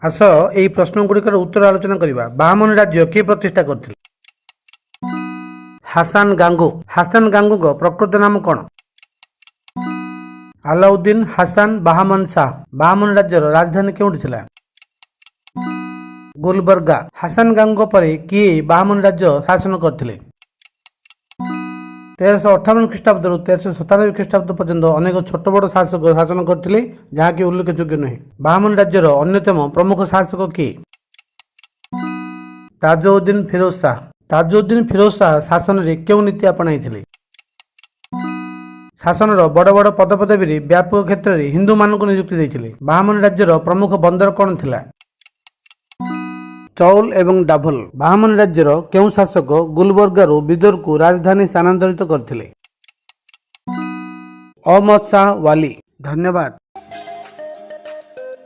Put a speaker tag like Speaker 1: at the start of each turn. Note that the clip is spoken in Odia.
Speaker 1: ଆସ ଏହି ପ୍ରଶ୍ନଗୁଡ଼ିକର ଉତ୍ତର ଆଲୋଚନା କରିବା। ବାହାମନି ରାଜ୍ୟ କିଏ ପ୍ରତିଷ୍ଠା କରିଥିଲେ? ହାସାନ ଗାଙ୍ଗୁ। ହାସାନ ଗାଙ୍ଗୁଙ୍କ ପ୍ରକୃତ ନାମ କ'ଣ? ଆଲାଉଦ୍ଦିନ ହାସାନ ବାହାମନ ଶାହ। ବାହାମନି ରାଜ୍ୟର ରାଜଧାନୀ କେଉଁଠି ଥିଲା? ଗୁଲବର୍ଗା। ହାସାନ ଗାଙ୍ଗୁଙ୍କ ପରେ କିଏ ବାହାମନି ରାଜ୍ୟ ଶାସନ କରିଥିଲେ? 1358 ଖ୍ରୀଷ୍ଟାବ୍ଦରୁ 1397 ଖ୍ରୀଷ୍ଟାବ୍ଦ ପର୍ଯ୍ୟନ୍ତ ଅନେକ ଛୋଟ ବଡ଼ ଶାସକ ଶାସନ କରିଥିଲେ, ଯାହାକି ଉଲ୍ଲେଖଯୋଗ୍ୟ ନୁହେଁ। ବାହାମନି ରାଜ୍ୟର ଅନ୍ୟତମ ପ୍ରମୁଖ ଶାସକ କିଏ? ତାଜଉଦ୍ଦିନ ଫିରୋଜ ଶାହ। ତାଜଉଦ୍ଦିନ ଫିରୋଜ ଶାହ ଶାସନରେ କେଉଁ ନୀତି ଆପଣାଇଥିଲେ? ଶାସନର ବଡ଼ ବଡ଼ ପଦପଦବୀରେ ବ୍ୟାପକ କ୍ଷେତ୍ରରେ ହିନ୍ଦୁମାନଙ୍କୁ ନିଯୁକ୍ତି ଦେଇଥିଲେ। ବାହାମନି ରାଜ୍ୟର ପ୍ରମୁଖ ବନ୍ଦର କ'ଣ ଥିଲା? ଚୌଲ ଏବଂ ଡାଭୋଲ। ବାହାମନି ରାଜ୍ୟର କେଉଁ ଶାସକ ଗୁଲବର୍ଗାରୁ ବିଦରକୁ ରାଜଧାନୀ ସ୍ଥାନାନ୍ତରିତ କରିଥିଲେ? ଅହମ୍ମଦ ଶାହ ୱାଲି। ଧନ୍ୟବାଦ।